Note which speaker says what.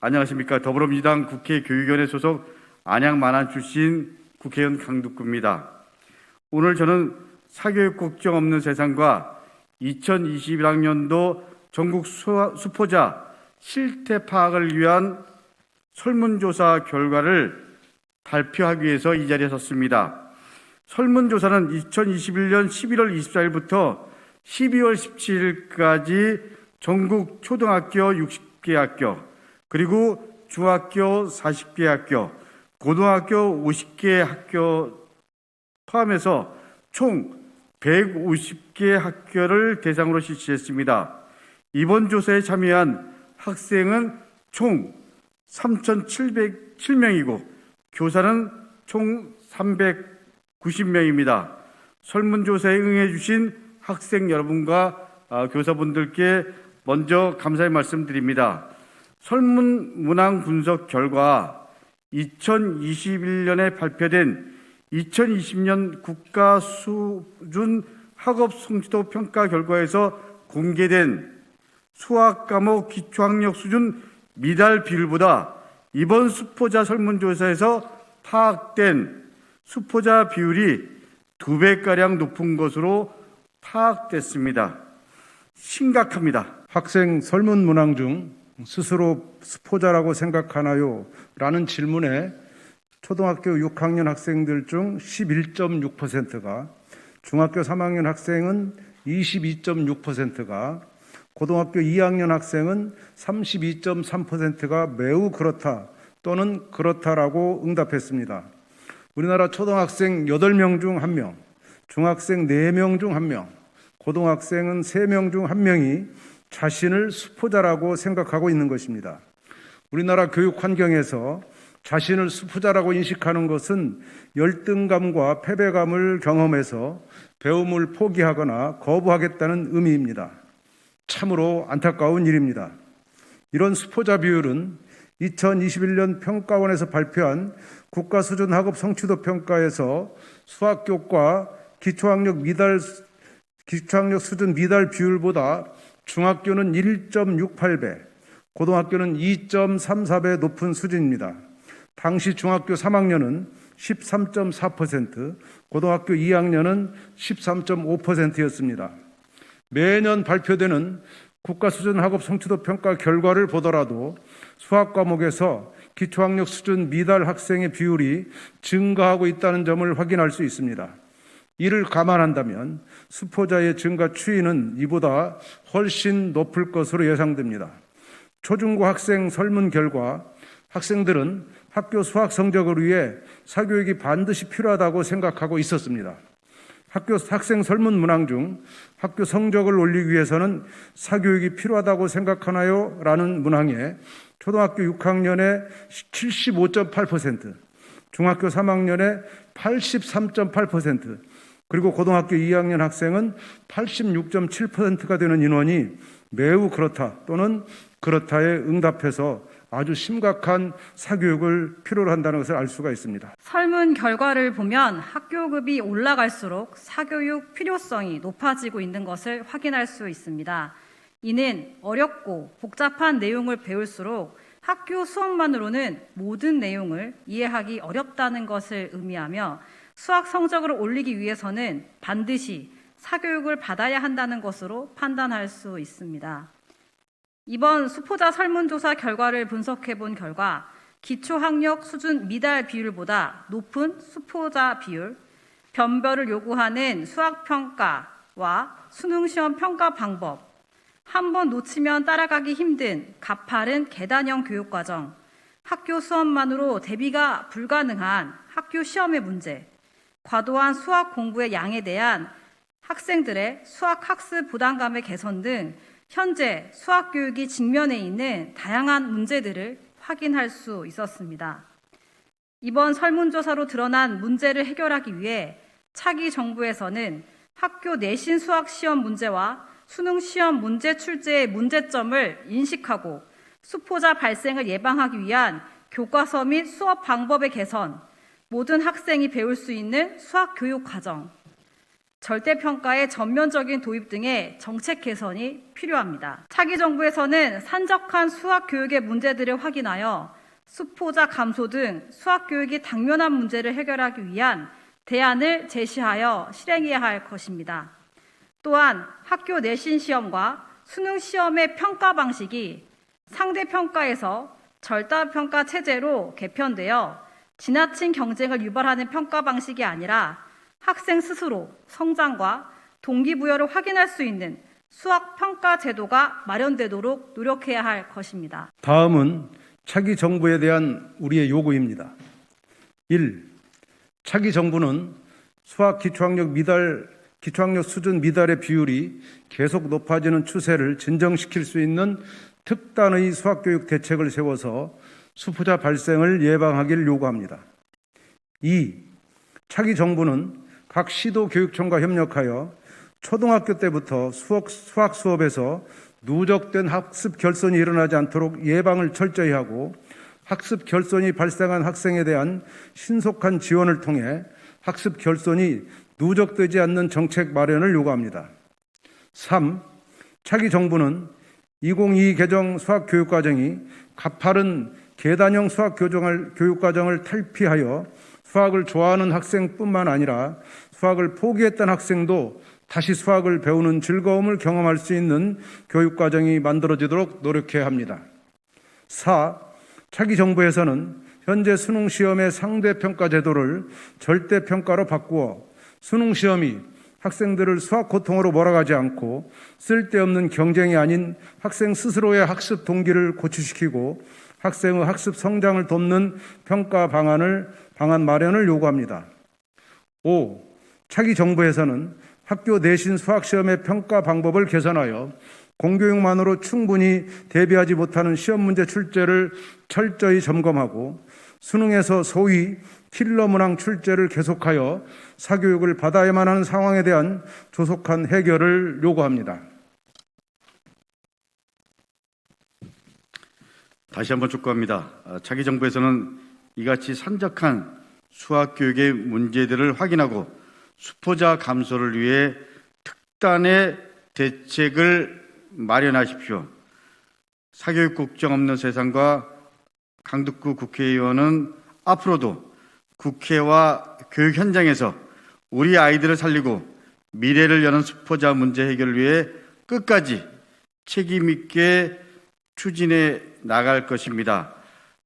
Speaker 1: 안녕하십니까. 더불어민주당 국회 교육위원회 소속 안양 만안 출신 국회의원 강두구입니다. 오늘 저는 사교육 걱정 없는 세상과 2021학년도 전국 수포자 실태 파악을 위한 설문조사 결과를 발표하기 위해서 이 자리에 섰습니다. 설문조사는 2021년 11월 24일부터 12월 17일까지 전국 초등학교 60개 학교, 그리고 중학교 40개 학교, 고등학교 50개 학교 포함해서 총 150개 학교를 대상으로 실시했습니다. 이번 조사에 참여한 학생은 총 3,707명이고 교사는 총 390명입니다. 설문조사에 응해주신 학생 여러분과 교사분들께 먼저 감사의 말씀드립니다. 설문 문항 분석 결과 2021년에 발표된 2020년 국가 수준 학업 성취도 평가 결과에서 공개된 수학 과목 기초학력 수준 미달 비율보다 이번 수포자 설문조사에서 파악된 수포자 비율이 2배가량 높은 것으로 파악됐습니다. 심각합니다.
Speaker 2: 학생 설문 문항 중 스스로 수포자라고 생각하나요? 라는 질문에 초등학교 6학년 학생들 중 11.6%가, 중학교 3학년 학생은 22.6%가, 고등학교 2학년 학생은 32.3%가 매우 그렇다 또는 그렇다라고 응답했습니다. 우리나라 초등학생 8명 중 1명, 중학생 4명 중 1명, 고등학생은 3명 중 1명이 자신을 수포자라고 생각하고 있는 것입니다. 우리나라 교육 환경에서 자신을 수포자라고 인식하는 것은 열등감과 패배감을 경험해서 배움을 포기하거나 거부하겠다는 의미입니다. 참으로 안타까운 일입니다. 이런 수포자 비율은 2021년 평가원에서 발표한 국가 수준 학업 성취도 평가에서 수학교과 기초학력 수준 미달 비율보다 중학교는 1.68배, 고등학교는 2.34배 높은 수준입니다. 당시 중학교 3학년은 13.4%, 고등학교 2학년은 13.5%였습니다. 매년 발표되는 국가 수준 학업 성취도 평가 결과를 보더라도 수학 과목에서 기초학력 수준 미달 학생의 비율이 증가하고 있다는 점을 확인할 수 있습니다. 이를 감안한다면 수포자의 증가 추이는 이보다 훨씬 높을 것으로 예상됩니다. 초중고 학생 설문 결과 학생들은 학교 수학 성적을 위해 사교육이 반드시 필요하다고 생각하고 있었습니다. 학생 설문 문항 중 학교 성적을 올리기 위해서는 사교육이 필요하다고 생각하나요? 라는 문항에 초등학교 6학년에 75.8%, 중학교 3학년에 83.8%, 그리고 고등학교 2학년 학생은 86.7%가 되는 인원이 매우 그렇다 또는 그렇다에 응답해서 아주 심각한 사교육을 필요로 한다는 것을 알 수가 있습니다.
Speaker 3: 설문 결과를 보면 학교급이 올라갈수록 사교육 필요성이 높아지고 있는 것을 확인할 수 있습니다. 이는 어렵고 복잡한 내용을 배울수록 학교 수업만으로는 모든 내용을 이해하기 어렵다는 것을 의미하며 수학 성적을 올리기 위해서는 반드시 사교육을 받아야 한다는 것으로 판단할 수 있습니다. 이번 수포자 설문조사 결과를 분석해 본 결과 기초학력 수준 미달 비율보다 높은 수포자 비율, 변별을 요구하는 수학평가와 수능시험 평가 방법, 한번 놓치면 따라가기 힘든 가파른 계단형 교육과정, 학교 수업만으로 대비가 불가능한 학교 시험의 문제, 과도한 수학 공부의 양에 대한 학생들의 수학 학습 부담감의 개선 등 현재 수학 교육이 직면해 있는 다양한 문제들을 확인할 수 있었습니다. 이번 설문조사로 드러난 문제를 해결하기 위해 차기 정부에서는 학교 내신 수학 시험 문제와 수능 시험 문제 출제의 문제점을 인식하고 수포자 발생을 예방하기 위한 교과서 및 수업 방법의 개선, 모든 학생이 배울 수 있는 수학 교육 과정, 절대평가의 전면적인 도입 등의 정책 개선이 필요합니다. 차기 정부에서는 산적한 수학 교육의 문제들을 확인하여 수포자 감소 등 수학 교육이 당면한 문제를 해결하기 위한 대안을 제시하여 실행해야 할 것입니다. 또한 학교 내신 시험과 수능 시험의 평가 방식이 상대평가에서 절대평가 체제로 개편되어 지나친 경쟁을 유발하는 평가 방식이 아니라 학생 스스로 성장과 동기부여를 확인할 수 있는 수학 평가 제도가 마련되도록 노력해야 할 것입니다.
Speaker 2: 다음은 차기 정부에 대한 우리의 요구입니다. 1. 차기 정부는 수학 기초학력 수준 미달의 비율이 계속 높아지는 추세를 진정시킬 수 있는 특단의 수학교육 대책을 세워서 수포자 발생을 예방하기를 요구합니다. 2. 차기 정부는 각 시도교육청과 협력하여 초등학교 때부터 수학 수업에서 누적된 학습 결손이 일어나지 않도록 예방을 철저히 하고 학습 결손이 발생한 학생에 대한 신속한 지원을 통해 학습 결손이 누적되지 않는 정책 마련을 요구합니다. 3. 차기 정부는 2022 개정 수학교육과정이 가파른 계단형 수학교육과정을 탈피하여 수학을 좋아하는 학생뿐만 아니라 수학을 포기했던 학생도 다시 수학을 배우는 즐거움을 경험할 수 있는 교육과정이 만들어지도록 노력해야 합니다. 4. 차기 정부에서는 현재 수능시험의 상대평가 제도를 절대평가로 바꾸어 수능시험이 학생들을 수학 고통으로 몰아가지 않고 쓸데없는 경쟁이 아닌 학생 스스로의 학습 동기를 고취시키고 학생의 학습 성장을 돕는 평가 방안 마련을 요구합니다. 5. 차기 정부에서는 학교 내신 수학시험의 평가 방법을 개선하여 공교육만으로 충분히 대비하지 못하는 시험 문제 출제를 철저히 점검하고 수능에서 소위 킬러 문항 출제를 계속하여 사교육을 받아야만 하는 상황에 대한 조속한 해결을 요구합니다.
Speaker 1: 다시 한번 촉구합니다. 차기 정부에서는 이같이 산적한 수학교육의 문제들을 확인하고 수포자 감소를 위해 특단의 대책을 마련하십시오. 사교육 국정 없는 세상과 강덕구 국회의원은 앞으로도 국회와 교육 현장에서 우리 아이들을 살리고 미래를 여는 수포자 문제 해결을 위해 끝까지 책임 있게 추진해 나갈 것입니다.